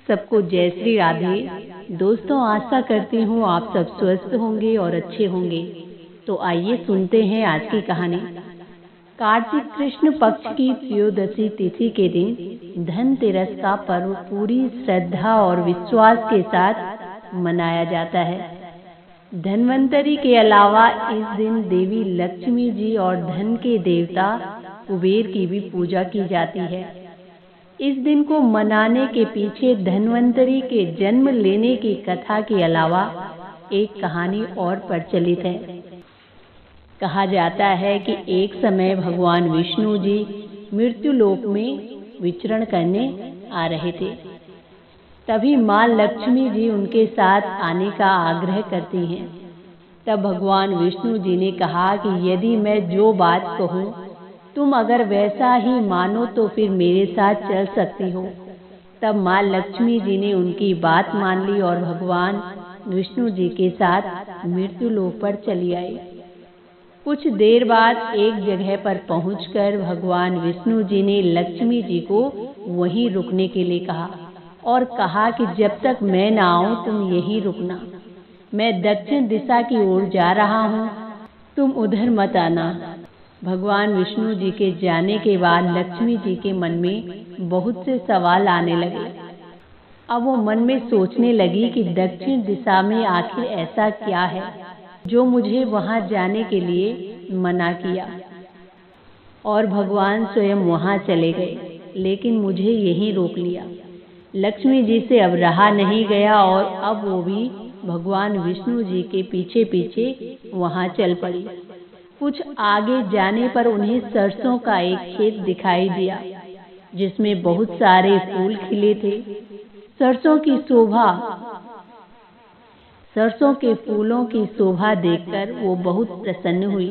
सबको जय श्री राधे। दोस्तों, आशा करती हूँ आप सब स्वस्थ होंगे और अच्छे होंगे। तो आइए सुनते हैं आज की कहानी। कार्तिक कृष्ण पक्ष की त्रयोदशी तिथि के दिन धनतेरस का पर्व पूरी श्रद्धा और विश्वास के साथ मनाया जाता है। धन्वंतरी के अलावा इस दिन देवी लक्ष्मी जी और धन के देवता कुबेर की भी पूजा की जाती है। इस दिन को मनाने के पीछे धन्वंतरी के जन्म लेने की कथा के अलावा एक कहानी और प्रचलित है। कहा जाता है कि एक समय भगवान विष्णु जी मृत्युलोक में विचरण करने आ रहे थे। तभी माँ लक्ष्मी जी उनके साथ आने का आग्रह करती हैं। तब भगवान विष्णु जी ने कहा कि यदि मैं जो बात कहूँ तुम अगर वैसा ही मानो तो फिर मेरे साथ चल सकती हो। तब माँ लक्ष्मी जी ने उनकी बात मान ली और भगवान विष्णु जी के साथ मृत्युलोक पर चली आई। कुछ देर बाद एक जगह पर पहुंचकर भगवान विष्णु जी ने लक्ष्मी जी को वहीं रुकने के लिए कहा और कहा कि जब तक मैं न आऊं तुम यहीं रुकना। मैं दक्षिण दिशा की ओर जा रहा हूं, तुम उधर मत आना। भगवान विष्णु जी के जाने के बाद लक्ष्मी जी के मन में बहुत से सवाल आने लगे। अब वो मन में सोचने लगी कि दक्षिण दिशा में आखिर ऐसा क्या है जो मुझे वहां जाने के लिए मना किया। और भगवान स्वयं वहां चले गए, लेकिन मुझे यहीं रोक लिया। लक्ष्मी जी से अब रहा नहीं गया और अब वो भी भगवान विष्णु जी के पीछे पीछे वहां चल पड़ी। कुछ आगे जाने पर उन्हें सरसों का एक खेत दिखाई दिया जिसमें बहुत सारे फूल खिले थे। सरसों के फूलों की शोभा देखकर वो बहुत प्रसन्न हुई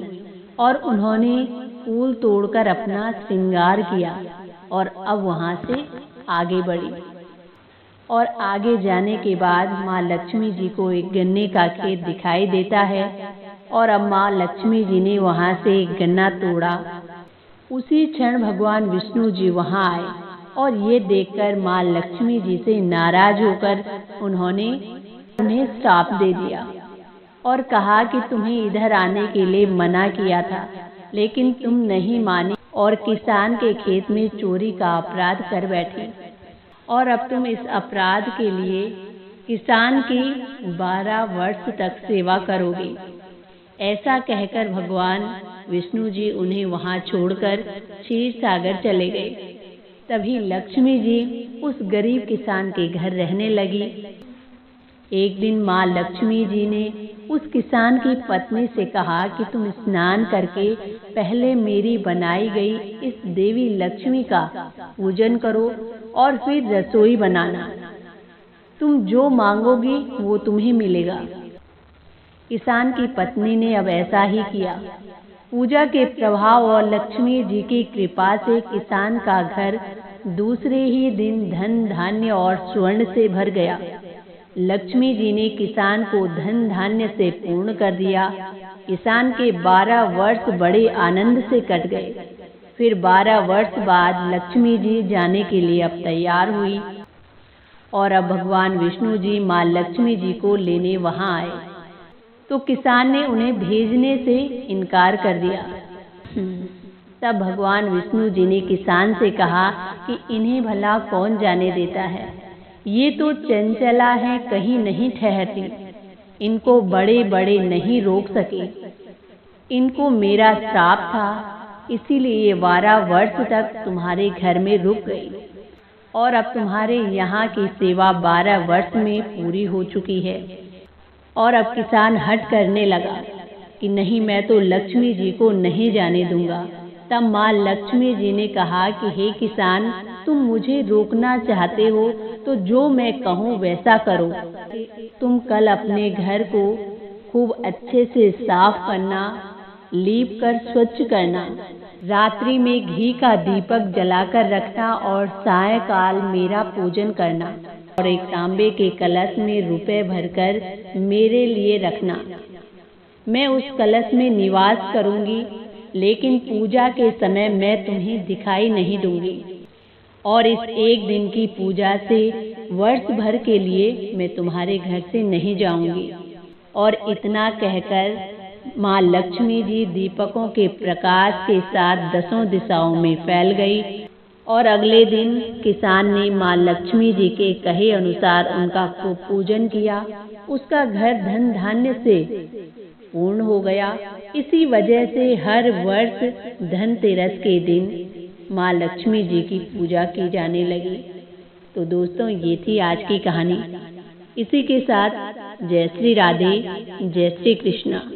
और उन्होंने फूल तोड़कर अपना श्रृंगार किया और अब वहां से आगे बढ़ी। और आगे जाने के बाद माँ लक्ष्मी जी को एक गन्ने का खेत दिखाई देता है और अब माँ लक्ष्मी जी ने वहां से एक गन्ना तोड़ा। उसी क्षण भगवान विष्णु जी वहां आए और ये देखकर माँ लक्ष्मी जी से नाराज होकर उन्होंने उन्हें श्राप दे दिया और कहा कि तुम्हें इधर आने के लिए मना किया था, लेकिन तुम नहीं मानी और किसान के खेत में चोरी का अपराध कर बैठी और अब तुम इस अपराध के लिए किसान की 12 वर्ष तक सेवा करोगे। ऐसा कहकर भगवान विष्णु जी उन्हें वहां छोड़कर क्षीर सागर चले गए। तभी लक्ष्मी जी उस गरीब किसान के घर रहने लगी। एक दिन माँ लक्ष्मी जी ने उस किसान की पत्नी से कहा कि तुम स्नान करके पहले मेरी बनाई गई इस देवी लक्ष्मी का पूजन करो और फिर रसोई बनाना। तुम जो मांगोगी वो तुम्हें मिलेगा। किसान की पत्नी ने अब ऐसा ही किया। पूजा के प्रभाव और लक्ष्मी जी की कृपा से किसान का घर दूसरे ही दिन धन धान्य और स्वर्ण से भर गया। लक्ष्मी जी ने किसान को धन धान्य से पूर्ण कर दिया। किसान के 12 वर्ष बड़े आनंद से कट गए। फिर 12 वर्ष बाद लक्ष्मी जी जाने के लिए अब तैयार हुई और अब भगवान विष्णु जी माँ लक्ष्मी जी को लेने वहां आए तो किसान ने उन्हें भेजने से इनकार कर दिया। तब भगवान विष्णु जी ने किसान से कहा कि इन्हें भला कौन जाने देता है, ये तो चंचला है, कहीं नहीं ठहरती, इनको बड़े बड़े नहीं रोक सके। इनको मेरा श्राप था, इसीलिए ये 12 वर्ष तक तुम्हारे घर में रुक गई और अब तुम्हारे यहाँ की सेवा 12 वर्ष में पूरी हो चुकी है। और अब किसान हट करने लगा कि नहीं, मैं तो लक्ष्मी जी को नहीं जाने दूंगा। तब माँ लक्ष्मी जी ने कहा कि हे किसान, तुम मुझे रोकना चाहते हो तो जो मैं कहूँ वैसा करो। तुम कल अपने घर को खूब अच्छे से साफ करना, लीप कर स्वच्छ करना, रात्रि में घी का दीपक जलाकर रखना और सायंकाल मेरा पूजन करना और एक तांबे के कलश में रुपए भरकर मेरे लिए रखना। मैं उस कलश में निवास करूंगी, लेकिन पूजा के समय मैं तुम्हें दिखाई नहीं दूंगी और इस एक दिन की पूजा से वर्ष भर के लिए मैं तुम्हारे घर से नहीं जाऊंगी। और इतना कहकर माँ लक्ष्मी जी दीपकों के प्रकाश के साथ 10 दिशाओं में फैल गई। और अगले दिन किसान ने माँ लक्ष्मी जी के कहे अनुसार उनका खूब पूजन किया। उसका घर धन धान्य से पूर्ण हो गया। इसी वजह से हर वर्ष धनतेरस के दिन माँ लक्ष्मी जी की पूजा की जाने लगी। तो दोस्तों, ये थी आज की कहानी। इसी के साथ जय श्री राधे, जय श्री कृष्णा।